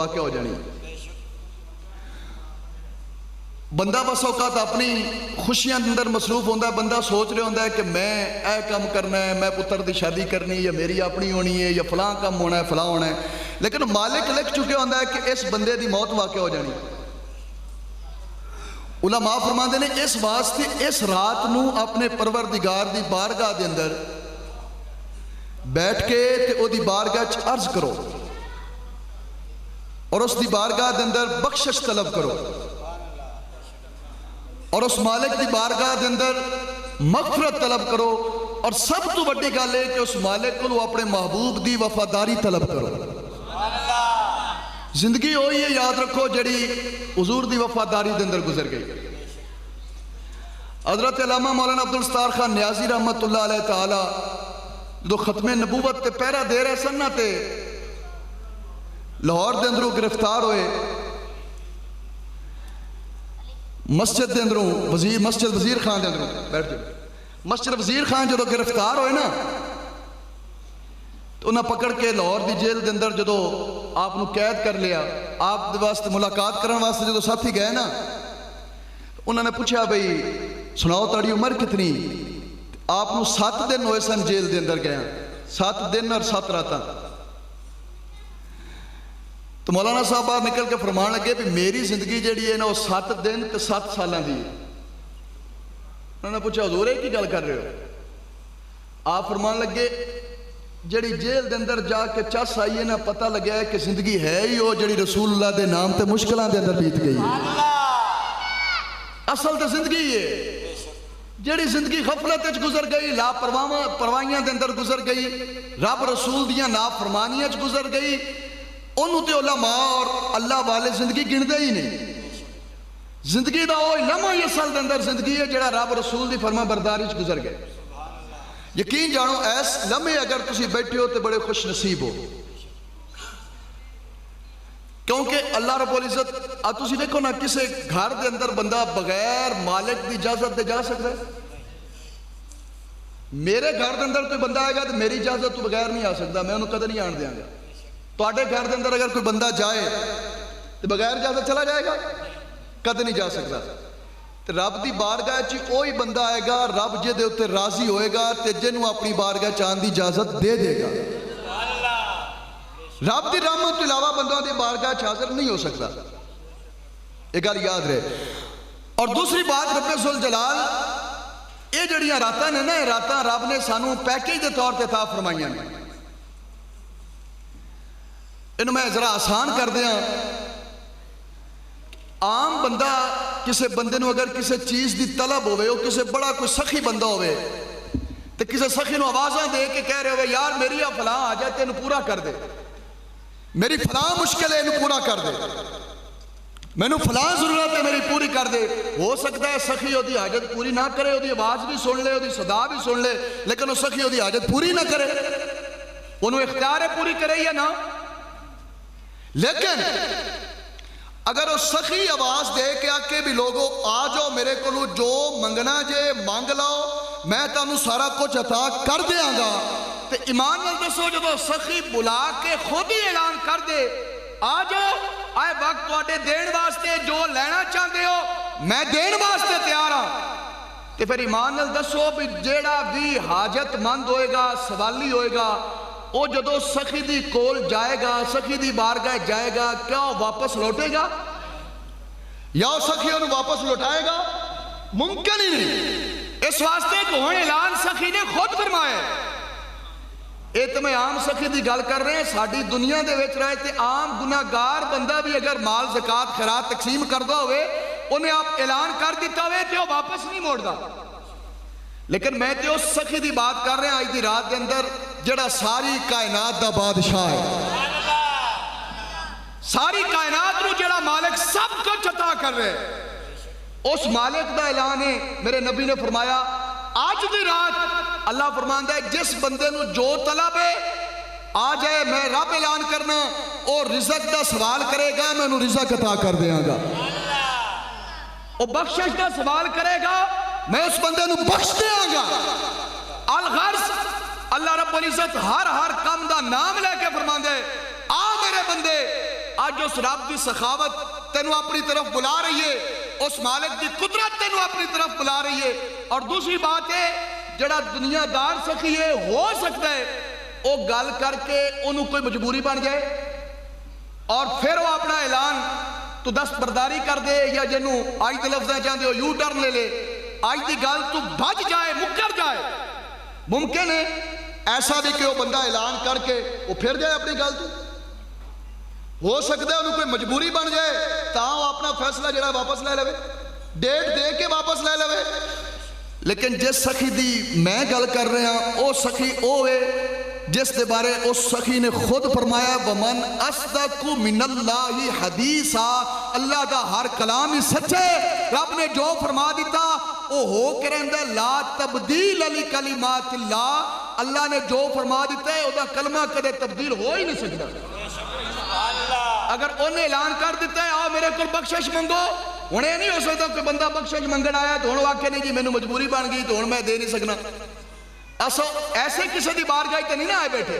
واقع ہو جانی. بندہ بس اوقات اپنی خوشیاں اندر مصروف ہوتا ہے. بندہ سوچ رہا ہوتا ہے کہ میں اے کام کرنا ہے, میں پتر دی شادی کرنی, یا میری اپنی ہونی ہے, یا فلاں کام ہونا ہے, فلاں ہونا ہے. لیکن مالک لکھ چکے ہوتا ہے کہ اس بندے دی موت واقع ہو جانی. علماء فرماندے نے اس واسطے اس رات نو اپنے پروردگار دی بارگاہ دے اندر بیٹھ کے تے او دی بارگاہ چ عرض کرو اور اس دی بارگاہ دے اندر بخشش طلب کرو اور اس مالک دی بارگاہ دے اندر مغفرت طلب کرو. اور سب تو بڑی گل ہے کہ اس مالک کو اپنے محبوب دی وفاداری طلب کرو. زندگی ہوئی ہے یاد رکھو جڑی حضور دی وفاداری دے اندر گزر گئی. حضرت علامہ مولانا عبدالستار خان نیازی رحمت اللہ علیہ تعالی جو ختم نبوت تے پہرا دے رہے سن تے لاہور دے اندروں گرفتار ہوئے. مسجد دے اندروں مسجد وزیر خان دے اندروں بیٹھ جائے. مسجد وزیر خان جو گرفتار ہوئے نا تو انہیں پکڑ کے لاہور دی جیل دے اندر جدو آپ نو قید کر لیا. آپ دے واسطے ملاقات کرنے واسطے جدو ساتھی گئے نا انہوں نے پوچھا بھئی سناؤ تاڑی عمر کتنی. آپ نو 7 دن ہوئے سن جیل دے اندر گیا, 7 دن اور 7 راتاں. تو مولانا صاحب باہر نکل کے فرمان لگے کہ میری زندگی جیڑی ہے نا وہ 7 دن تے 7 سالاں دی. انہوں نے پوچھا حضور ہے کی گل کر رہے ہو. آپ فرمان لگے جڑی جیل دے اندر جا کے چس آئی ہے نا پتہ لگیا ہے کہ زندگی ہے ہی ہو جڑی رسول اللہ دے نام تے مشکلاں دے اندر بیت گئی ہے. اصل تے زندگی ہے جڑی زندگی غفلت وچ گزر گئی, لاپرواہیاں دے اندر گزر گئی, رب رسول دیاں نافرمانیاں وچ گزر گئی, انہوں تے علماء اور اللہ والے زندگی گندے ہی نہیں. زندگی دا وہ لمحہ ہی اصل دے اندر زندگی ہے جڑا رب رسول دی فرما برداری وچ گزر گئے. یقین جانو ایس لمحے اگر تسی بیٹھے ہو تو بڑے خوش نصیب ہو, کیونکہ اللہ رب العزت اب تسی دیکھو نا کسے گھر دے اندر بندہ بغیر مالک دی اجازت دے جا سکتا ہے. میرے گھر دے اندر کوئی بندہ آئے گا تو میری اجازت تو بغیر نہیں آ سکتا, میں انہوں کدے نہیں آن دیاں گا. تواڈے گھر دے اندر اگر کوئی بندہ جائے تو بغیر اجازت چلا جائے گا, کدے نہیں جا سکتا. تو رب دی بارگاہ چی کوئی بندہ آئے گا رب جے دے اتے راضی ہوئے گا تے جنوں اپنی بارگاہ چاند دی اجازت دے دے گا. رب دی رحمت تو علاوہ بندوں دی بارگاہ چ حاضر نہیں ہو سکتا, یہ گل یاد رہے. اور دوسری بات رب ذوالجلال یہ جڑیاں راتاں نے نا یہ راتاں رب نے سانو پیکیج دے طور تے عطا فرمائیاں نے. انہوں میں ذرا آسان کر دیاں. عام بندہ کسے بندے نو اگر کسے چیز دی طلب ہوئے ہو, کسے بڑا کوئی سخی بندہ ہوئے تو کسے سخی نو آوازاں دے کے کہہ رہے ہوئے یار میری فلاں آ جائے تے انہوں پورا کر دے, میری فلاں مشکل ہے انہوں پورا کر دے, میں نو فلاں ضرورت ہے میری پوری کر دے. ہو سکتا ہے سخی ہو دی حاجت پوری نہ کرے, ہو دی آواز بھی سن لے, ہو دی صدا بھی سن لے, لیکن وہ سخی ہو دی حاجت پوری نہ کرے. انہوں اختیار ہے پوری کرے یا نہ. لیکن اگر وہ سخی آواز دے کے آکے بھی لوگوں آ جاؤ میرے کو جو منگنا جے مانگ لاؤ میں تانوں سارا کچھ عطا کر دیاں گا, تو ایمان نال دسو جب سخی بلا کے خود ہی اعلان کر دے آ جاؤ آئے وقت تواڈے دین واسطے جو لینا چاہتے ہو میں دین واسطے تیار ہوں, تو پھر ایمان نال دسو بھی جیڑا بھی حاجت مند ہوئے گا سوالی ہوئے گا وہ جدو سخی دی کول جائے گا سخی دی بارگاہ جائے گا کیا وہ واپس لوٹے گا یا وہ سخی انہوں واپس لوٹائے گا؟ ممکن ہی نہیں. اس واسطے کہ ہوں اعلان سخی نے خود فرمایا. اے تو میں عام سخی دی گل کر رہے ہیں, ساڑی دنیا دے وچ رہے تھے عام گناہگار بندہ بھی اگر مال زکاة خیرات تقسیم کردہ ہوئے انہیں آپ اعلان کر دیتا ہوئے تو واپس نہیں موڑ دا. لیکن میں تے اس سخی دی بات کر رہے ہیں آج دی رات دے اندر جڑا ساری کائنات دا بادشاہ ہے, ساری کائنات نو جڑا مالک سب کچھ عطا کر رہے ہیں, اس مالک دا اعلان ہے. میرے نبی نے فرمایا آج دی رات اللہ فرماندا ہے جس بندے نو جو طلب ہے آ جائے میں رب اعلان کرنا اور رزق دا سوال کرے گا میں انہوں رزق عطا کر دیاں گا, اور بخشش دا سوال کرے گا میں اس بندے نو بخش دیاں گا. الغرض اللہ رب العزت ہر کم دا نام لے کے فرماندے آ میرے بندے اج اس رب دی سخاوت تینوں اپنی طرف بلا رہی ہے، اس مالک دی قدرت تینوں اپنی طرف بلا رہی ہے۔ اور دوسری بات ہے جڑا دنیا دار سخی ہے ہو سکتا ہے وہ گل کر کے انہوں کوئی مجبوری بن جائے اور پھر وہ اپنا اعلان تو دستبرداری کر دے، یا جنوں آج دے لفظیں چاہتے ہو یو ٹرن لے لے، آج دی گل تو بچ جائے، مکر جائے۔ ممکن ہے ایسا بھی کہ وہ بندہ اعلان کر کے وہ پھر جائے اپنی گل تو، ہو سکتا ہے انہوں کوئی مجبوری بن جائے تاں وہ اپنا فیصلہ جڑا واپس لے لے، ڈیٹ دے کے واپس لے لے۔ لیکن جس سخی دی میں گل کر رہے ہیں وہ سخی وہ ہے جس دے بارے اس سخی نے خود فرمایا وَمَنْ أَصْدَقُ مِنَ اللَّهِ حَدِيثًا، اللہ دا ہر کلام ہی سچے، رب نے جو فرما دیتا وہ ہو کے رہندا، لا تبدیل لکلمات اللہ، اللہ نے جو فرما دیتا ہے وہ دا کلمہ کدے تبدیل ہو ہی نہیں سکتا۔ اگر انہیں اعلان کر دیتا ہے آؤ میرے کو بخشش منگو، انہیں نہیں ہو سکتا کہ بندہ بخشش منگن آیا تو انہوں واقع نہیں جی میں نے مجبوری بن گئی تو انہوں میں دے نہیں سکنا۔ ایسے کسی دی بارگاہ تے نہیں نہ آئے بیٹھے،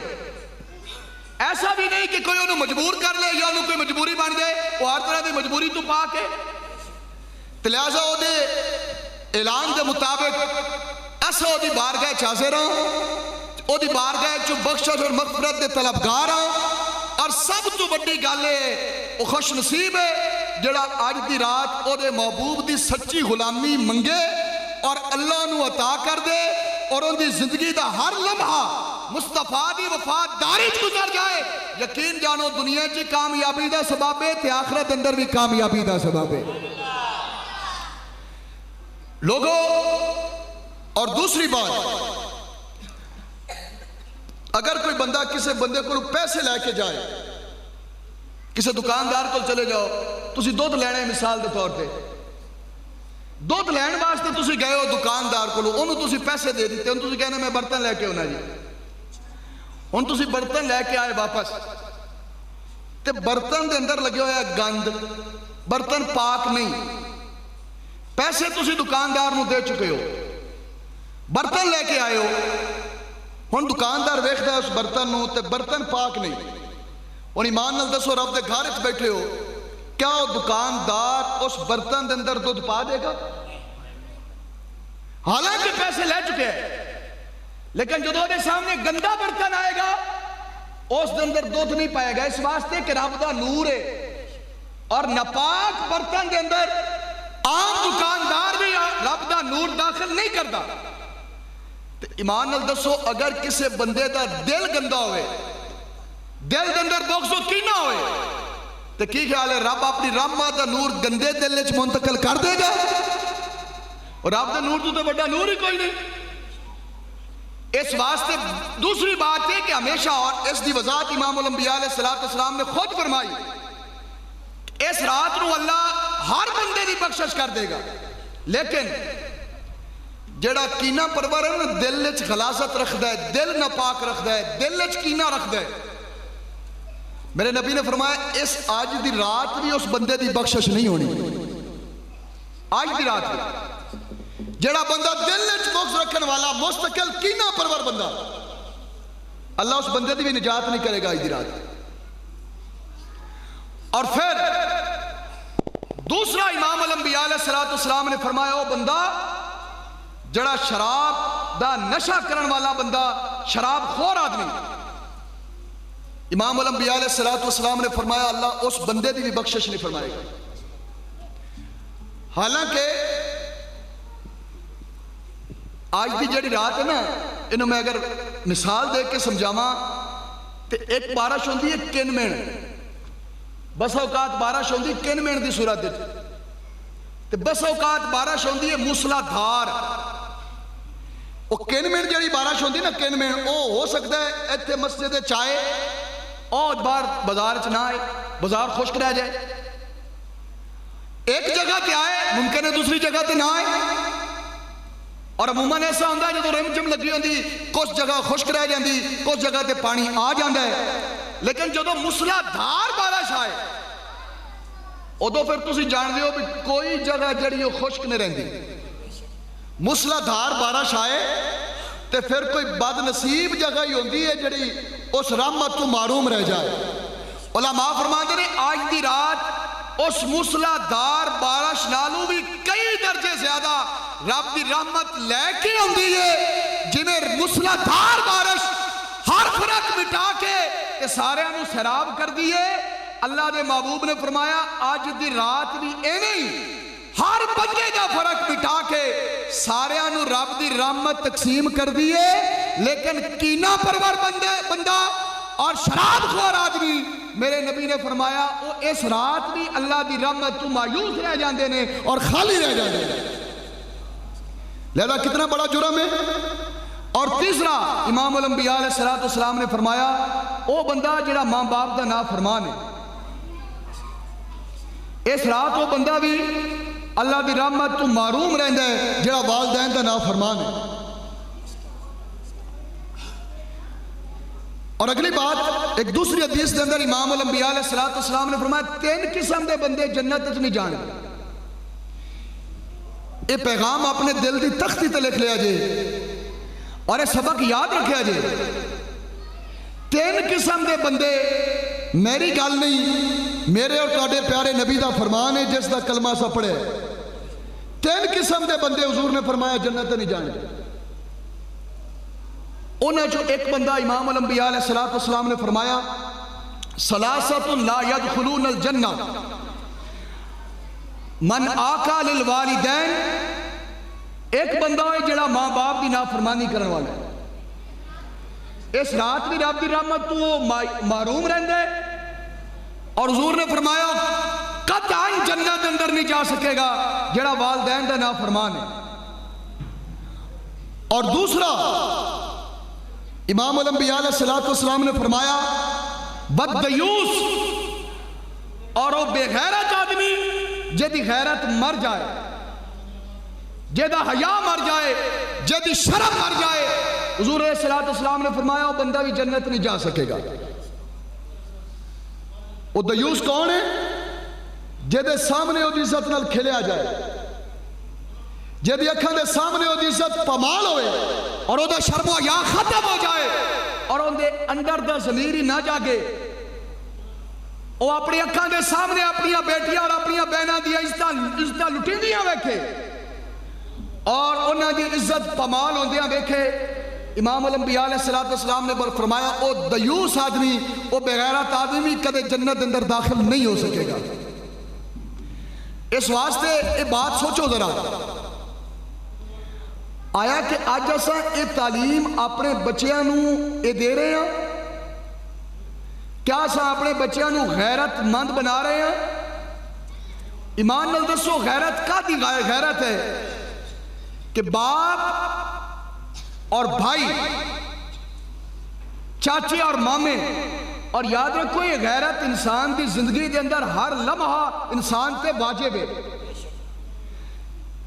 ایسا بھی نہیں کہ کوئی انہوں مجبور کر لے یا انہوں کوئی مجبوری بن جائے، وہ ہر طرح دی مجبوری تو پا کے لہٰذا وہ دے اعلان دے مطابق ایسا وہ دی بارگاہ چاہزے رہا، وہ دی بارگاہ چو بخشش اور مغفرت دے طلبگار رہا۔ اور سب تو بڑی گل ہے وہ خوش نصیب ہے جڑا آج دی رات او دے محبوب دی سچی غلامی منگے اور اللہ نو عطا کر دے اور ان دی زندگی دا ہر لمحہ مصطفیٰ دی وفاداری گزر جائے، یقین جانو دنیا چی کامیابی دا سبب ہے تے آخرت اندر بھی کامیابی دا سبب ہے لوگوں۔ اور دوسری بات، اگر کوئی بندہ کسی بندے کو پیسے لے کے جائے، کسی دکاندار کو چلے جاؤ، تسی دودھ لینے مثال دے طور پہ دودھ لین واسطے تسی گئے ہو دکاندار کو، انہوں تسی پیسے دے دیتے، انہوں تسی کہنا میں برتن لے کے ہونا جی، انہوں تسی برتن لے کے آئے واپس تے برتن دے اندر لگے ہویا گند، برتن پاک نہیں، پیسے تسی دکاندار نو دے چکے ہو، برتن لے کے آئے ہو، ہن دکاندار ویکھدا ہے اس برتن نو تے برتن پاک نہیں، ہن ایمان نال دسو رب دے گھر وچ بیٹھے ہو، کیا وہ دکاندار اس برتن دے اندر دودھ پا دے گا؟ حالانکہ پیسے لے چکے ہیں، لیکن جو دے سامنے گندا برتن آئے گا اس دے اندر دودھ نہیں پائے گا، اس واسطے کہ رب دا نور ہے، اور ناپاک برتن دے اندر عام دکاندار بھی رب دا نور داخل نہیں کرتا۔ ایمان نال دسو اگر کسی بندے دا دل گندا ہوئے، دل دے اندر بغض و کینہ ہوئے، تو کی خیال ہے رب اپنی رحمت دا نور گندے دل وچ منتقل کر دے گا؟ اور رب دا نور تو بڑا نور ہی کوئی نہیں۔ اس واسطے دوسری بات ہے کہ ہمیشہ، اور اس دی وضاحت امام الانبیاء علیہ السلام نے خود فرمائی، اس رات نو اللہ ہر بندے دی بخشش کر دے گا، لیکن جڑا کینہ پرور ہے نا، دل وچ غلاظت رکھدا ہے، دل ناپاک رکھدا ہے، دل وچ کینہ رکھدا ہے، میرے نبی نے فرمایا اس آج دی رات بھی اس بندے دی بخشش نہیں ہونی۔ آج دی رات بھی جڑا بندہ دل وچ بغض رکھن والا مستقل کینہ پرور بندہ، اللہ اس بندے دی بھی نجات نہیں کرے گا آج دی رات۔ اور پھر دوسرا امام الانبیاء علیہ السلام نے فرمایا وہ بندہ جڑا شراب دا نشہ کرن والا بندہ، شراب خور آدمی، امام الانبیاء علیہ السلام نے فرمایا اللہ اس بندے دی بھی بخشش نہیں فرمائے گا۔ حالانکہ آج دی جڑی رات ہے نا، انہوں میں اگر مثال دے کے سمجھاواں تے ایک بارش ہوندی ہے کن مین، بس اوقات بارش ہوندی کن مین دی صورت دے تے بس اوقات بارش ہوندی ہے موسلا دھار۔ وہ کن مین جڑی بارش ہوندی نا کن مین، وہ ہو سکتا ہے ایتھے مسجد چائے اور بار بازار چ نہ آئے، بازار خشک رہ جائے، ایک جگہ تے آئے ممکن ہے دوسری جگہ تے نہ آئے، اور عموماً ایسا ہوتا ہے جب رم جم لگی ہوتی کچھ جگہ خشک رہ جاندی، کچھ جگہ تے پانی آ جاندہ ہے، لیکن جب موسلا دھار بارش آئے ادو پھر تسی جان دیو بھی کوئی جگہ جڑی خشک نہیں رہندی۔ موسلا دھار بارش آئے تے پھر کوئی بد نصیب جگہ ہی ہوندی ہے جڑی اس رحمت تو معروم رہ جائے۔ علماء فرماتے ہیں آج دی رات اس موسلادھار بارش نالوں بھی کئی درجے زیادہ رب دی رحمت لے کے آندی ہے، جنہیں موسلادھار بارش ہر فرق مٹا کے سارے انہوں سیراب کر دیے۔ اللہ دے محبوب نے فرمایا آج دی رات بھی ایویں ہر بندے دا فرق مٹا کے سارے انہوں رب دی رحمت تقسیم کر دیے، لیکن کینہ پرور بندہ اور شراب خور آدمی میرے نبی نے فرمایا وہ اس رات بھی اللہ دی رحمت تو مایوس رہ جاندے نے اور خالی رہ جاندے نے۔ لہذا کتنا بڑا جرم ہے۔ اور تیسرا امام الانبیاء علیہ السلام نے فرمایا وہ بندہ جڑا ماں باپ دا نافرمان ہے، اس رات وہ بندہ بھی اللہ دی رحمت تو محروم رہندا ہے جڑا والدین دا نافرمان ہے۔ اور اگلی بات ایک دوسری حدیث کے اندر امام الانبیاء علیہ السلام نے فرمایا 3 قسم دے بندے جنت وچ نہیں جان گے۔ یہ پیغام اپنے دل دی تختی تے لکھ لیا جے اور یہ سبق یاد رکھیا جے۔ 3 قسم دے بندے میری گل نہیں، میرے اور تواڈے پیارے نبی دا فرمان ہے جس دا کلمہ سا پڑھے۔ 3 قسم دے بندے حضور نے فرمایا جنت نہیں جان گے۔ انہاں جو ایک بندہ امام الانبیاء علیہ السلام نے فرمایا ثلاثۃ لا يدخلون الجنہ من آقا للوالدین، ایک بندہ ہے جڑا ماں باپ دی نافرمانی کرنے والا ہے، اس رات بھی رب دی رحمت تو وہ محروم رہندے اور حضور نے فرمایا قطعاً جنت اندر نہیں جا سکے گا جڑا والدین دا نافرمان ہے۔ اور دوسرا امام الانبیاء علیہ السلام نے فرمایا بددیوس، اور وہ بے غیرت آدمی جدی غیرت مر جائے، جدہ حیا مر جائے، جدی شرم مر جائے، حضور علیہ السلام نے فرمایا وہ بندہ بھی جنت نہیں جا سکے گا۔ وہ دیوس کون ہے؟ جدے سامنے وہ عزت نال کھلیا جائے، جدی اکھاں دے سامنے وہ عزت پامال ہوئے اور وہ دا شرم و حیا ختم ہو جائے اور ان دے اندر دا ضمیر ہی نہ جاگے، وہ اپنی اکھاں دے سامنے اپنی بیٹیاں اور اپنی بہناں دی عزت لٹیندیاں ویکھے اور انہاں دی عزت پامال ہوندیاں ویکھے۔ امام الانبیاء علیہ السلام نے فرمایا او دیوس آدمی، او بغیرت آدمی کدے جنت اندر داخل نہیں ہو سکے گا۔ اس واسطے یہ بات سوچو ذرا، آیا کہ آج اساں یہ تعلیم اپنے بچیاں نو یہ دے رہے ہیں؟ کیا اساں اپنے بچیاں نو غیرت مند بنا رہے ہیں؟ ایمان نال دسو غیرت کا دی غیرت ہے کہ باپ اور بھائی، چاچے اور مامے، اور یاد رکھو یہ غیرت انسان دی زندگی دے اندر ہر لمحہ انسان تے واجب ہے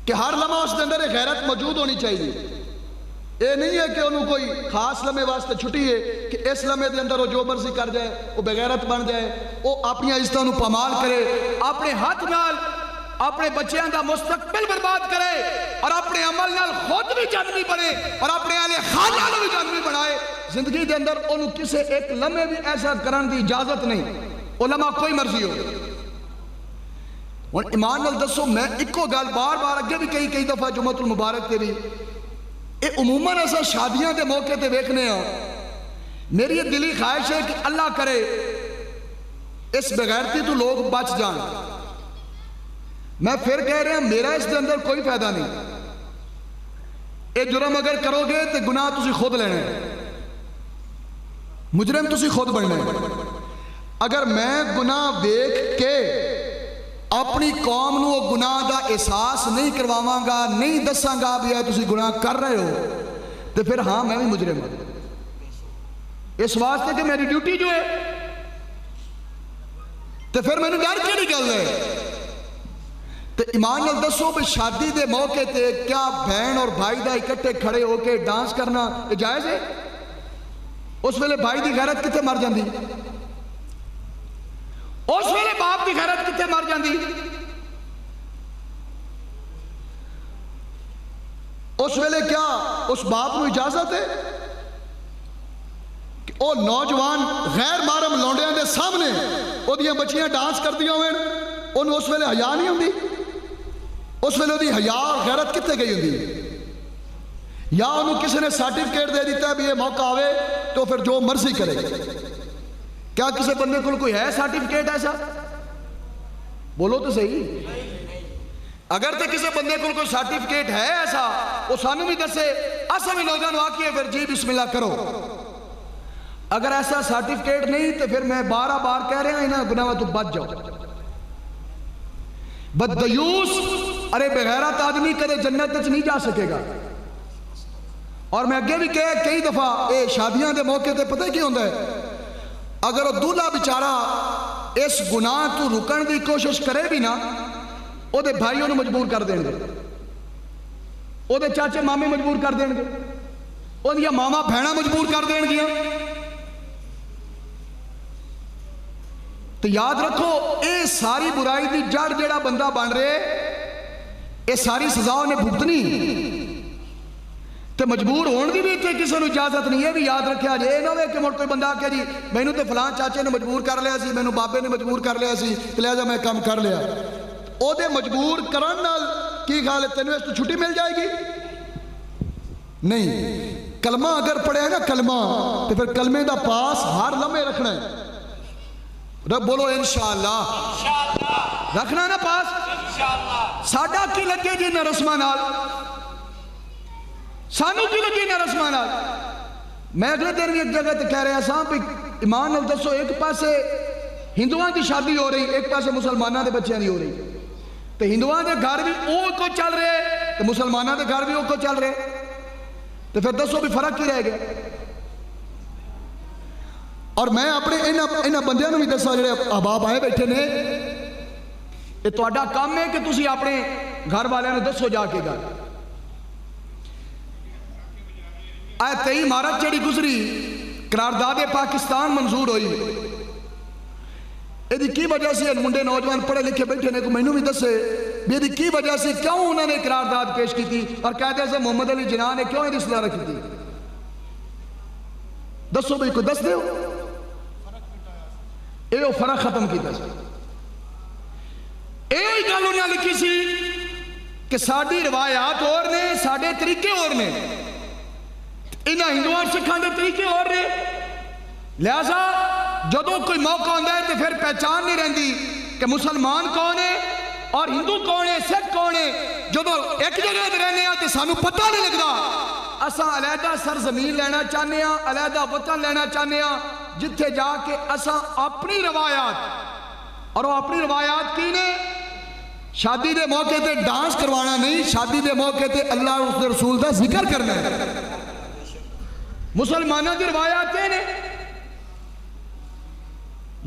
کہ ہر لمحہ اس دے اندر غیرت موجود ہونی چاہیے۔ یہ نہیں ہے کہ انہوں کوئی خاص لمحے واسطے چھٹی ہے کہ اس لمحے دے اندر وہ جو مرضی کر جائے، وہ بغیرت بن جائے، وہ اپنی عزتوں پامال کرے، اپنے ہاتھ نال اپنے بچیاں دا مستقبل برباد کرے اور اپنے عمل نال خود بھی جہنمی بنے اور اپنے اہل خانہ نال بھی جہنمی بنائے۔ زندگی دے اندر انہوں کسے ایک لمحے بھی ایسا کرن دی اجازت نہیں، علماء کوئی مرضی ہو۔ اور ایمان نال دسو، میں ایکو گل بار بار اگے بھی کئی دفعہ جمعۃ المبارک تے بھی یہ عموماً ایسا شادیاں دے موقع تے دیکھنے ہیں۔ میری یہ دلی خواہش ہے کہ اللہ کرے اس بغیرتی تو لوگ بچ جان۔ میں پھر کہہ رہا ہوں میرا اس دے اندر کوئی فائدہ نہیں، یہ جرم اگر کرو گے تو گناہ تسی خود لینے، مجرم تسی خود بننے۔ اگر میں گناہ دیکھ کے اپنی قوم نو گناہ دا احساس نہیں کرواواں گا، نہیں دساں گا بھی تسی گناہ کر رہے ہو، تو پھر ہاں میں بھی مجرم ہوں۔ اس واسطے کہ میری ڈیوٹی جو ہے، تو پھر میں نے ڈر کے نکل رہے۔ تو ایمان نال دسو بھی شادی دے موقع تے کیا بہن اور بھائی دا اکٹھے کھڑے ہو کے ڈانس کرنا جائز ہے؟ اس ویلے بھائی دی غیرت کتے مر جاندی؟ اس ویلے باپ دی غیرت کتے مر جاندی؟ اس ویلے کیا اس باپ کو اجازت ہے کہ وہ نوجوان غیر محرم لونڈیاں دے سامنے وہ دیاں بچیاں ڈانس کر دیا ہوئے انہوں اس ویلے حیا نہیں ہوندی؟ اس ویلے دی حیا اور غیرت کتے گئی ہوندی؟ یا انہوں کسی نے سرٹیفکیٹ دے دیتا ہے بھی یہ موقع آوے تو پھر جو مرضی کرے؟ کیا کسی بندے کو کوئی ہے سرٹیفکیٹ ایسا؟ بولو تو صحیح. اگر تو کسی بندے کو کوئی سرٹیفکیٹ ہے ایسا وہ سانو بھی دسے اسا بھی نوجوان واقعی ہے پھر جی بسم اللہ کرو. اگر ایسا سرٹیفکیٹ نہیں تو پھر میں 12 بار کہہ رہا ہوں انہاں گناہاں تو بچ جاؤ. بددیوس ارے بغیرت آدمی کدے جنت وچ نہیں جا سکے گا. اور میں اگے بھی کئی دفعہ اے شادیاں دے موقع تے پتہ کیا ہوتا ہے اگر وہ دولہا بیچارہ اس گناہ تو رکن دی کوشش کرے بھی نا وہ دے بھائی انہوں مجبور کر دیں گے وہ دے چاچے مامے مجبور کر دیں گے وہ دیا ماما بھینا مجبور کر دیں گیا. تو یاد رکھو اے ساری برائی دی جڑ جڑا بندہ بن رہے اے ساری سزا انہیں بھگتنی تو مجبور ہون دی بھی تے کسی نے اجازت نہیں ہے. بھی یاد رکھیا جے نہ ہوئے کہ مڑ کوئی بندہ آکے جی میں نے تے فلان چاچے نے مجبور کر لیا سی میں نے بابے نے مجبور کر لیا سی لہذا میں کام کر لیا. او دے مجبور کرن نال کی خیال ہے تینوں اس تو چھٹی مل جائے گی؟ نہیں. کلمہ اگر پڑھے ہے نا کلمہ تو پھر کلمے دا پاس ہر لمحے رکھنا ہے. رب بولو انشاءاللہ رکھنا نا پاس. ساڈا کی لگے جی نہ رسمہ نال سانو کی لگی نہ رسمہ نال. میں اگلے دن بھی ایک جگہ تے کہہ رہا سا بھی ایمان نال دسو ایک پاسے ہندوؤں دی شادی ہو رہی ایک پاسے مسلمانوں دے بچیاں دی ہو رہی تو ہندوؤں دے گھر بھی او کو چل رہے تو مسلمانوں دے گھر بھی او کو چل رہے تو پھر دسو بھی فرق کی رہ گیا. اور میں اپنے انہاں بندیاں نوں بھی دسا جڑے احباب آئے بیٹھے نے یہ تہاڈا کام ہے کہ تسی اپنے گھر والوں نوں دسو جا کے گل. آئے 23 مارچ جڑی گزری قرارداد پاکستان منظور ہوئی یہ کی وجہ سے منڈے نوجوان پڑھے لکھے بیٹھے نے کو میں بھی دسے بھی یہ کی وجہ سے کیوں انہوں نے قرارداد پیش کی تھی اور قائد اعظم محمد علی جناح نے کیوں یہ اصلاح رکھی تھی؟ دسو بھائی کوئی دس دیو یہ فرق ختم کیتا سی. یہ گل انہوں نے لکھی سی کہ ساری روایات اور نے سارے طریقے اور نے انہاں ہندوؤں سکھاں دے طریقے اور نے لہذا جدوں کوئی موقع ہوتا ہے تو پھر پہچان نہیں رہندی کہ مسلمان کون ہے اور ہندو کون ہے سکھ کون ہے. جدوں ایک جگہ تے رہنے ہیں تو سانو پتہ نہیں لگتا. اساں علیحدہ سرزمین لینا چاہنے ہیں علیحدہ وطن لینا چاہنے ہیں جتھے جا کے اساں اپنی روایات اور وہ اپنی روایات کی نے شادی دے موقع تے ڈانس کروانا نہیں شادی دے موقع تے اللہ اور اس دے رسول دا ذکر کرنا ہے. مسلمانوں کی روایات نے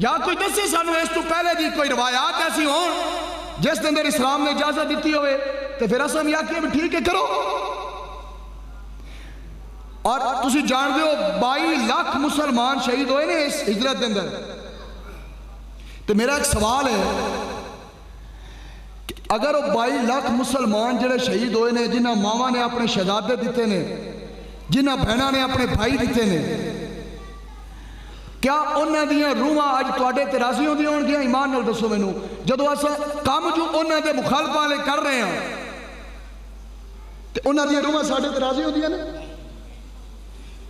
یا کوئی دسے سانو اس تو پہلے دی کوئی روایات ایسی ہون جس دن در اسلام نے اجازت دیتی ہوئے تو پھر اسم یا کہ ٹھیک ہے کرو. اور تسی جان دے ہو 22 لاکھ مسلمان شہید ہوئے نے اس ہجرت دن در. تو میرا ایک سوال ہے کہ اگر وہ 22 لاکھ مسلمان جڑے شہید ہوئے نے جنہاں ماما نے اپنے شہزادے دیتے نے جنہ بہنوں نے اپنے بھائی دیتے نے کیا انہاں دیاں روحاں اج تواڈے تے راضی ہوندیاں ہون گیاں؟ ایمان نال دسو مینوں جدوں اساں کام جو انہاں دے مخالف والے کر رہے ہیں تے انہاں دیاں روحاں ساڈے تے راضی ہوندیاں نے؟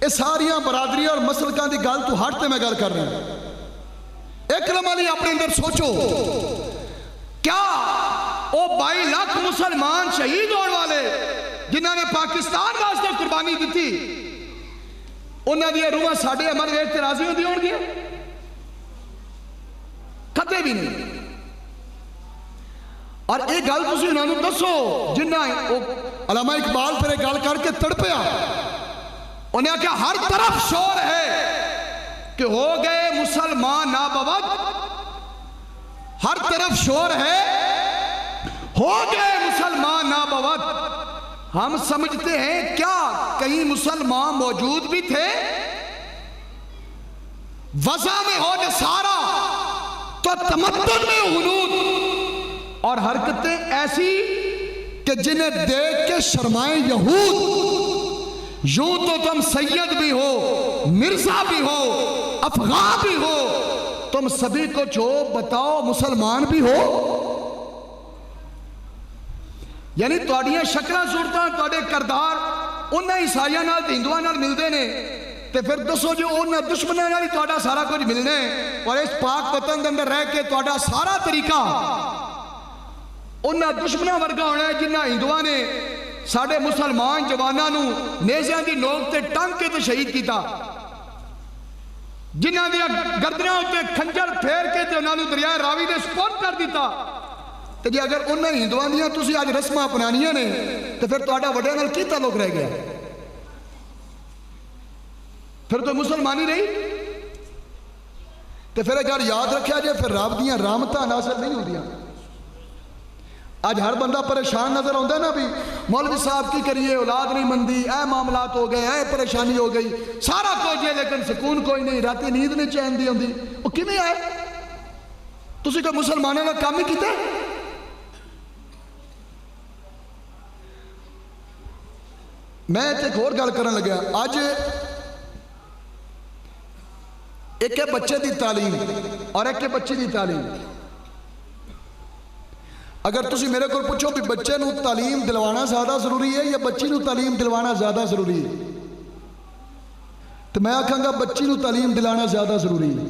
یہ ساریاں برادریاں اور مسلکاں دی گل تو ہٹ تے میں گل کر رہا ہوں. ایک لمحہ لیے اپنے اندر سوچو کیا وہ 22 لاکھ مسلمان شہید ہونے والے جنہوں نے پاکستان واسطے قربانی دیتی انہاں دی روحاں ساڈے عمل ویکھ تے راضی ہوندی ہون گیاں؟ کدے بھی نہیں. اور یہ گل تسی انہاں نوں دسو جنہ علامہ اقبال پھر گل کر کے تڑپیا انہیں کہا ہر طرف شور ہے کہ ہو گئے مسلمان نابود. ہر طرف شور ہے ہو گئے مسلمان نابود. ہم سمجھتے ہیں کیا کہیں مسلمان موجود بھی تھے؟ وضع میں ہو نصارہ تو تمدن میں غنود اور حرکتیں ایسی کہ جنہیں دیکھ کے شرمائیں یہود. یوں تو تم سید بھی ہو مرزا بھی ہو، افغان بھی ہو، تم سبھی کو جو بتاؤ مسلمان بھی ہو. یعنی تواڈیاں شکلاں صورتاں تواڈے کردار انہاں عیسائیاں نال تے ہندوؤں نال ملدے نے تے پھر دسو جو انہاں دشمناں نال ہی تواڈا سارا کچھ ملنا ہے اور اس پاک وطن دے اندر رہ کے تواڈا سارا طریقہ انہاں دشمناں ورگا ہونا ہے جنہاں ہندوؤں نے ساڈے مسلمان جواناں نو نیزیاں دی نوک تے ٹنگ کے تے شہید کیتا، جنہاں دی گردناں تے کھنجر پھیر کے تے انہاں نو دریائے راوی دے سپرد کر دیتا. تے جی اگر انہاں ہندوؤں دیاں تسی اج رسماں اپنانیاں نے تے پھر تواڈا وڈیاں نال کی تعلق رہ گیا؟ پھر تو مسلمانی رہی. تے پھر اگر یاد رکھیا جائے پھر رب دیاں رحمتاں نازل نہیں ہوندیاں. آج ہر بندہ پریشان نظر آتا ہے نا بھی مولوی صاحب کی کریے اولاد نہیں مندی، اے معاملات ہو گئے، اے پریشانی ہو گئی، سارا کچھ ہے لیکن سکون کوئی نہیں، راتی نیند نہیں چین دی ہوندی. وہ کیویں آئے؟ تسی کوئی مسلمانوں کا کام ہی کیتا ہے؟ میں ایک اور گل کرن لگا. اج ایک ہے بچے دی تعلیم اور ایک ہے بچی دی تعلیم. اگر تسی میرے کو پوچھو بھی بچے نو تعلیم دلوانا زیادہ ضروری ہے یا بچی نو تعلیم دلوانا زیادہ ضروری ہے، تو میں آکھاں گا بچی نو تعلیم دلانا زیادہ ضروری ہے.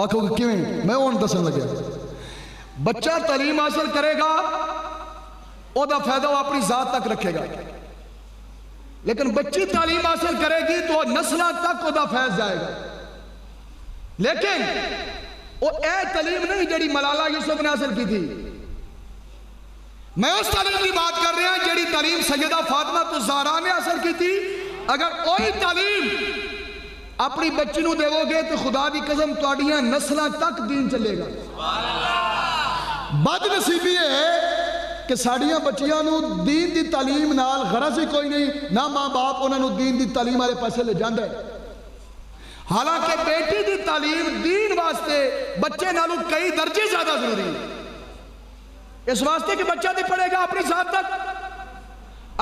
آکھو گا کیویں؟ میں اون دسن لگا. بچہ تعلیم حاصل کرے گا او دا فائدہ وہ اپنی ذات تک رکھے گا، لیکن بچی تعلیم حاصل کرے گی تو نسلہ تک او دا فیض جائے گا. لیکن وہ اے تعلیم نہیں جڑی ملالہ یوسف نے حاصل کی تھی. میں اس تعلیم کی بات کر رہا ہوں جڑی تعلیم سیدہ فاطمہ الزہرا نے حاصل کی تھی. اگر وہی تعلیم اپنی بچی نو دیو گے تو خدا دی قسم تواڈیاں نسلاں تک دین چلے گا. بد نصیبی ہے کہ ساڈیاں بچیاں نو دین دی تعلیم نال غرض ہی کوئی نہیں، نہ ماں باپ انہاں نو دین دی تعلیم والے پاسے لے جاندا ہے. حالانکہ بیٹی دی تعلیم دین واسطے بچے نالوں کئی درجے زیادہ ضروری ہے. اس واسطے کہ بچہ تے پڑھے گا اپنی ذات تک.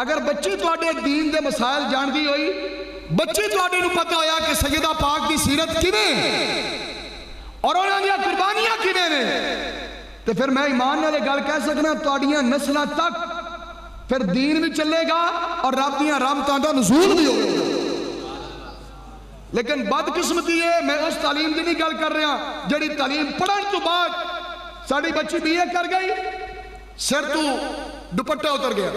اگر بچی تواڈے دین دے مسائل جان دی ہوئی، بچی تواڈے نو پتہ ہویا کہ سیدہ پاک دی سیرت کیویں اور انہاں دی قربانیاں کیویں نے، تو پھر میں ایمان نال گل کہہ سکنا تواڈیاں نسلاں تک پھر دین بھی چلے گا اور رب دیاں رحمتاں دا نزول بھی ہوگا. لیکن بدقسمتی ہے میں اس تعلیم کی نہیں گل کر رہا جڑی تعلیم پڑھن تو بعد ساڑی بچی بی اے کر گئی، سر تو دوپٹہ اتر گیا،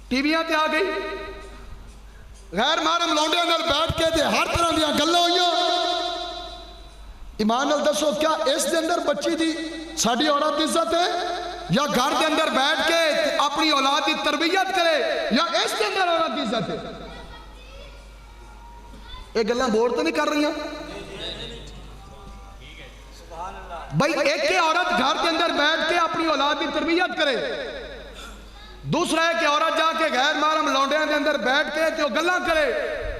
ٹی ویاں تے آ گئی، غیر محرم لونڈیاں نال بیٹھ کے تے ہر طرح دیاں گلاں ہوئیاں. ایمان نال دسو کیا اس دے اندر بچی دی ساڑی عورت دی عزت ہے؟ یا گھر دے اندر بیٹھ کے اپنی اولاد دی تربیت کرے یا اس دے اندر عورت دی عزت ہے؟ ایک گلاں بور تو نہیں کر رہی ہیں بھائی. ایک کہ عورت گھر کے اندر بیٹھ کے اپنی اولاد کی تربیت کرے، دوسرا ہے کہ عورت جا کے غیر محرم لونڈیاں کے اندر بیٹھ کے تو گلاں کرے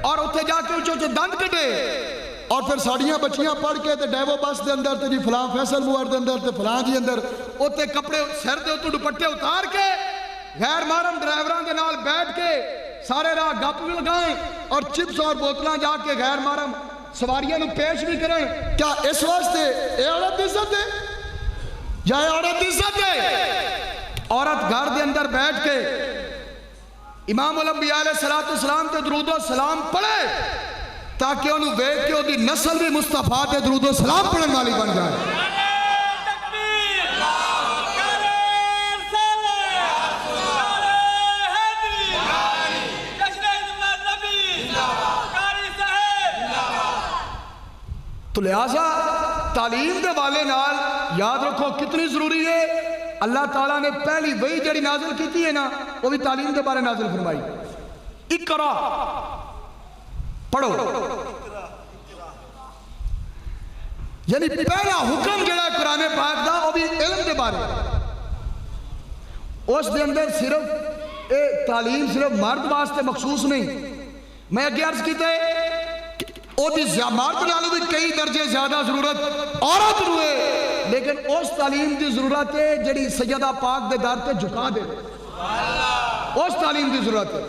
اور اتنے جا کے اونچے اونچے دند کٹے اور پھر ساڑیاں بچیاں پڑھ کے تے ڈیوو بس دے اندر تے جی فلاں فیصل موار دے اندر تے فلاں جی اندر اتنے کپڑے سر دے اتنے دوپٹے اتار کے غیر محرم ڈرائیوراں دے نال بیٹھ کے سارے راہ گپ بھی لگائیں اور چپس اور بوتلاں جا کے غیر محرم سواریاں نو پیش بھی کریں. کیا اس واسطے اے عورت دی عزت ہے یا اے عورت دی عزت ہے؟ عورت گھر دے اندر بیٹھ کے امام الانبیاء علیہ السلام تے درود و سلام پڑھے تاکہ انہوں دیکھ کے دی نسل بھی مصطفیٰ تے درود و سلام پڑھنے والی بن جائے. تو لہٰذا تعلیم دے والے نال یاد رکھو کتنی ضروری ہے. اللہ تعالیٰ نے پہلی وہی جڑی نازل کیتی ہے نا وہ بھی تعلیم دے بارے نازل فرمائی. اقرا پڑھو، یعنی پہلا حکم جڑا قرآن پاک دا وہ بھی علم دے بارے. اس دے اندر صرف تعلیم صرف مرد واسطے مخصوص نہیں. میں اگے عرض کیتا ہے مرد نالوں بھی کئی درجے زیادہ ضرورت عورت روئے، لیکن اس تعلیم دی ضرورت ہے جڑی سیدہ پاک دے در تے جھکا دے. اس تعلیم دی ضرورت ہے.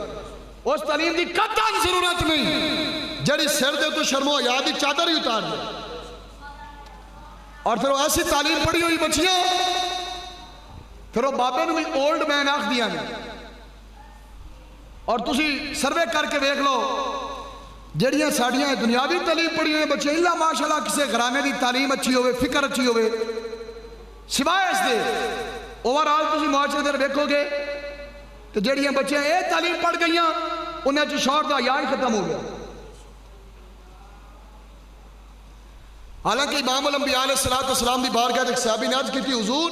اس تعلیم کی قطعاً ضرورت نہیں جڑی سر دے تو شرم و حیا دی چادر ہی اتار دے. اور پھر وہ ایسی تعلیم پڑھی ہوئی بچیاں پھر وہ بابے نو بھی اولڈ مین آکھ دیا نے. اور تسی سروے کر کے دیکھ لو جڑیاں ساڑیاں دنیاوی تعلیم پڑھی ہوئی بچے اللہ ماشاءاللہ کسی گھرانے دی تعلیم اچھی ہوئے فکر اچھی ہوئے سوائے اس دے اوورآل تسی معاشرے در دیکھو گے تو جڑیاں بچیاں اے تعلیم پڑھ گئیاں انہیں چ شوہر دا حیا ہی ختم ہو گیا. حالانکہ امام الانبیاء علیہ السلام دی بارگاہ ایک صحابی نے عرض کی تھی حضور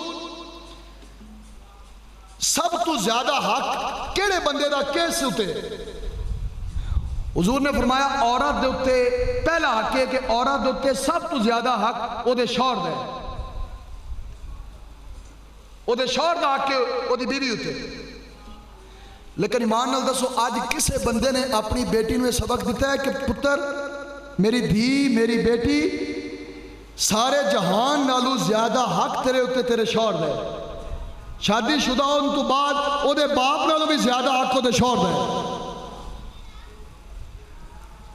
سب تو زیادہ حق کیڑے بندے دا کیس ہوتے؟ حضور نے فرمایا عورت دے اتے پہلا حق ہے کہ عورت دے اتے سب تو زیادہ حق او دے شوہر دے او دے شوہر دا حق ہے او دی بیوی ہوتے. لیکن ایمان نال دسو آج کسے بندے نے اپنی بیٹی نے سبق دیتا ہے کہ پتر میری دھی میری بیٹی سارے جہان نالو زیادہ حق تیرے ہوتے تیرے شوہر دے. شادی شدہ ان تو بعد او دے باپ نالو بھی زیادہ حق او دے شوہر دے.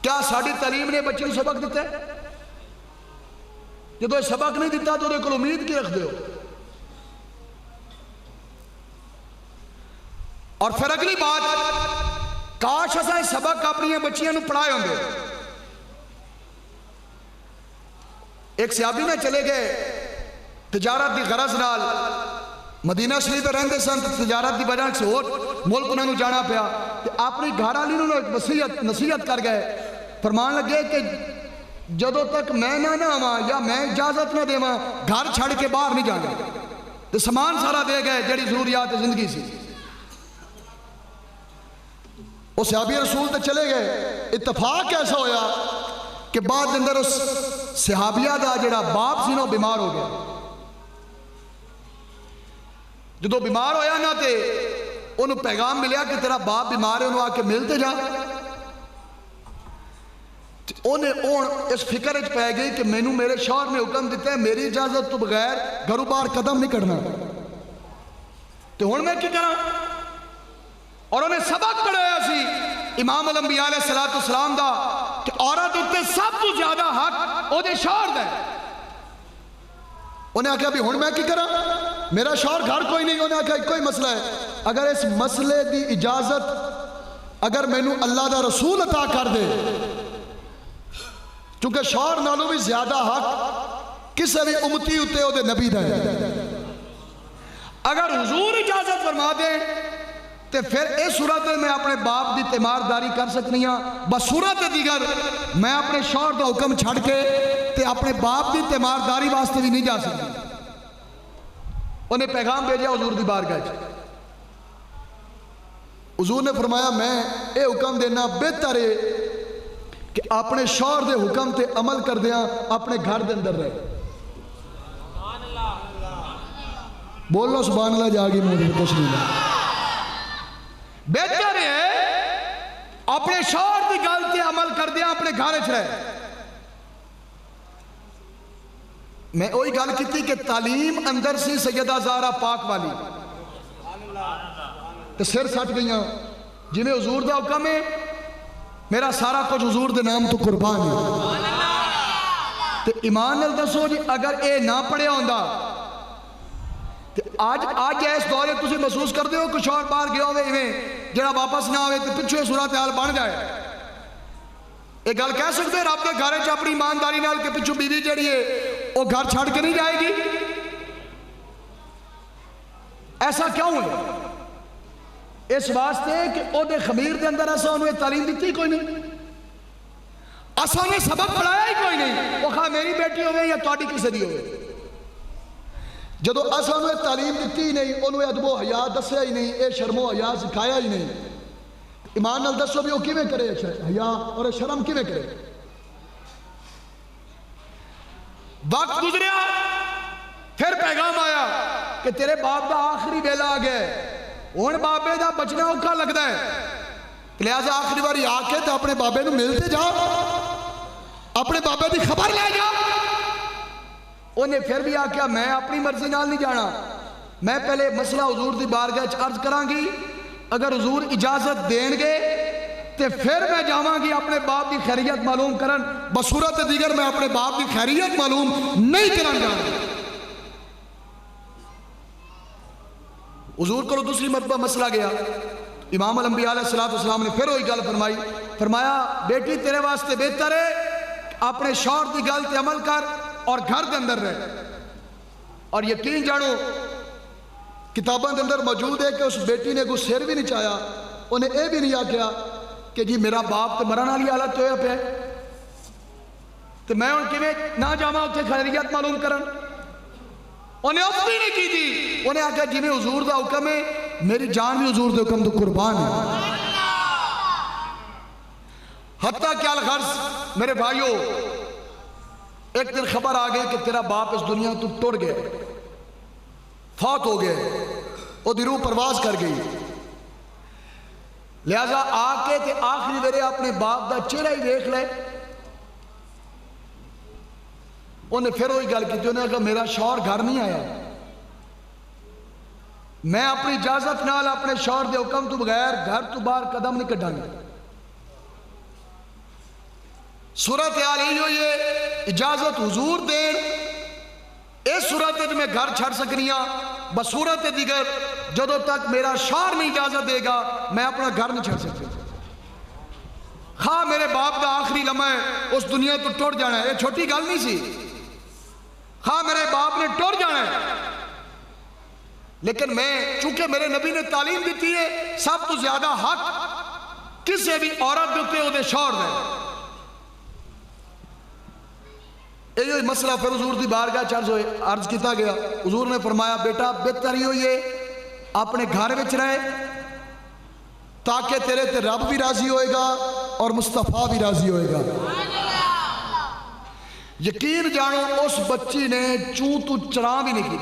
کیا ساڑی تعلیم نے بچے کو سبق دیتا ہے؟ جب سبق نہیں دیتا تو انہیں کو امید کی رکھ دے ہو. اور پھر اگلی بات کاش اساں سبق اپنی بچیاں نو پڑھائے ہوں گے. ایک صحابی میں چلے گئے تجارت دی غرض نال مدینہ شریف رہندے سن تجارت دی وجہ سے اور ملک انہوں نے جانا پیا اپنی گھر والی نو ایک نصیحت کر گئے فرمان لگے کہ جدوں تک میں نہ آواں یا میں اجازت نہ دیواں گھر چھڑ کے باہر نہیں جانا. تو سامان سارا دے گئے جڑی ضروریات زندگی سی. وہ صحابی رسول تے چلے گئے. اتفاق ایسا ہویا کہ بعد اندر اس صحابیہ دا جڑا باپ سی نو بیمار ہو گیا. جدو بیمار ہویا نا تے انہوں پیغام ملیا کہ تیرا باپ بیمار ہے انہوں آ کے ملتے جا. انہیں اس فکر اچ پہ گئی کہ مینوں میرے شوہر نے حکم دیتا ہے میری اجازت تو بغیر گھروں باہر قدم نہیں کرنا. تو ہن میں کی کراں؟ اور انہیں سبق پڑھایا سی امام الانبیاء علیہ السلام دا کہ عورت اتے سب تو زیادہ حق او دے شوہر دا. انہیں آکھا بھی ہن میں کی کراں؟ میرا شوہر گھر کوئی نہیں. انہیں آکھا کوئی مسئلہ ہے اگر اس مسئلے دی اجازت اگر مینوں اللہ دا رسول عطا کر دے چونکہ شوہر نالوں بھی زیادہ حق کسے بھی امتی ہوتے ہو دے نبی دا ہے. اگر حضور اجازت فرما دے تو پھر اس صورت میں اپنے باپ دی تیمارداری کر سکنی ہاں. بس صورت دیگر میں اپنے شوہر دا حکم چھڑ کے تے اپنے باپ دی تیمارداری واسطے بھی نہیں جا سکتی. انہیں پیغام بھیجا حضور دی بارگاہ. حضور نے فرمایا میں اے حکم دینا بہتر ہے کہ اپنے شوہر دے حکم تے عمل کر دیا اپنے گھر دے اندر رہے. بولو سبحان اللہ جاگی موجود کچھ نہیں ہے. بہتر ہے اپنے شوہر دی گل تے عمل کر دیا اپنے گھر وچ رہے. میں وہی گل کیتی کہ تعلیم اندر سی سیدہ زہرا پاک والی تے سر سٹ گئیاں جی میں حضور دا حکم ہے میرا سارا کچھ حضور دے نام تو قربان ہے. تے ایمان نال دسو جی اگر اے نہ پڑھیا ہوندا تے آج اس دورے تسی محسوس کرتے ہو کہ شوہر باہر گیا ہوئے ایویں جڑا واپس نہ ہوئے تے پچھے صورتحال بن جائے. ایک گل کہہ سکتے ہیں رب دے گھر وچ اپنی ایمانداری نال کہ پچھو بیوی جڑی ہے وہ گھر چھڑ کے نہیں جائے گی. ایسا کیوں ہے؟ اس واسطے کہ او دے خمیر دے اندر ایسا انہوں نے تعلیم دیتی کوئی نہیں. ایسا انہیں سبق پڑھایا ہی کوئی نہیں. وہ خواہ میری بیٹی ہوئے یا تواڈی کسی دی ہوئے. جدو ایسا انہوں نے تعلیم دیتی ہی نہیں انہوں نے ادب و حیا دسیا ہی نہیں اے شرم و حیا سکھایا ہی نہیں. ایمان نال دسو بھی وہ کیویں کرے حیا اور شرم کیویں کرے؟ وقت گزریا پھر پیغام آیا کہ تیرے باپ دا آخری ویلا آ گیا ہن بابے دا بچنا اوکھا لگدا ہے لہذا آخری باری آ کے تو اپنے بابے نو ملتے جا اپنے بابے دی خبر لے جا. انہیں پھر بھی آکھیا میں اپنی مرضی نال نہیں جانا میں پہلے مسئلہ حضور دی بارگاہ عرض کران گی اگر حضور اجازت دین گے تے پھر میں جاواں گی اپنے باپ کی خیریت معلوم کرن، بصورت دیگر میں اپنے باپ کی خیریت معلوم نہیں کرن جانا۔ حضور کو دوسری مرتبہ مسئلہ گیا، امام الانبیاء علیہ السلام نے پھر وہی گل فرمائی، فرمایا بیٹی تیرے واسطے بہتر ہے اپنے شوہر کی گل تے عمل کر اور گھر کے اندر رہ۔ اور یقین جانو کتاباں کے اندر موجود ہے کہ اس بیٹی نے کوئی سر بھی نہیں چاہیا، انہیں اے بھی نہیں آکھیا کہ جی میرا باپ تو مرن والی حالت ہویا پہ تو میں ان کیویں نہ جاواں اتنے خیریت معلوم کرن، انہیں اف بھی نہیں کی تھی، انہیں آکھیا جی میں حضور دا حکم ہے میری جان بھی حضور دے حکم تو قربان ہے۔ حتیٰ کہ الغرض میرے بھائیو ایک دن خبر آ گئی کہ تیرا باپ اس دنیا تو ٹر گیا، فوت ہو گئے، وہ دی روح پرواز کر گئی، لہذا آ کے تے آخری ویرے اپنے باپ دا چہرہ ہی دیکھ لے۔ انہیں پھر وہی گل کی، انہیں کہا میرا شوہر گھر نہیں آیا، میں اپنی اجازت نال اپنے شوہر دے حکم تو بغیر گھر تو باہر قدم نہیں کڈاں گا۔ صورتحال یہ اجازت حضور دین، اس صورت میں گھر چھڑ سکنی ہاں، بصورت دیگر جدوں تک میرا شوہر نہیں اجازت دے گا میں اپنا گھر نہیں چھڑ سکتا۔ خواہ میرے باپ دا آخری لمحہ ہے اس دنیا تو ٹر جانا ہے، یہ چھوٹی گل نہیں سی، خواہ میرے باپ نے ٹر جانا ہے، لیکن میں چونکہ میرے نبی نے تعلیم دیتی ہے سب تو زیادہ حق کسی بھی عورت دیتے ہو دے شوہر دے۔ یہ مسئلہ پھر حضور دی بارگاہ چرز ہوئے، عرض کیتا گیا، حضور نے فرمایا بیٹا بہتر ہی ہوئی اپنے گھر وچ رہے تاکہ تیرے تے رب بھی راضی ہوئے گا اور مصطفیٰ بھی راضی ہوئے گا۔ یقین جانو اس بچی نے چوں تو چراں بھی نہیں کی۔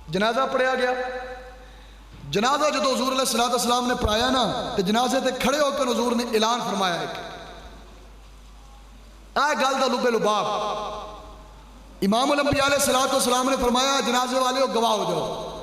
جنازہ پڑھیا گیا، جنازہ جدو حضور علیہ السلام نے پڑھایا نا تو جنازے تے کھڑے ہو کر حضور نے اعلان فرمایا ہے اے گل دا لبے لباب، امام الانبیاء علیہ السلام نے فرمایا جنازے والے ہو گواہ ہو جاؤ،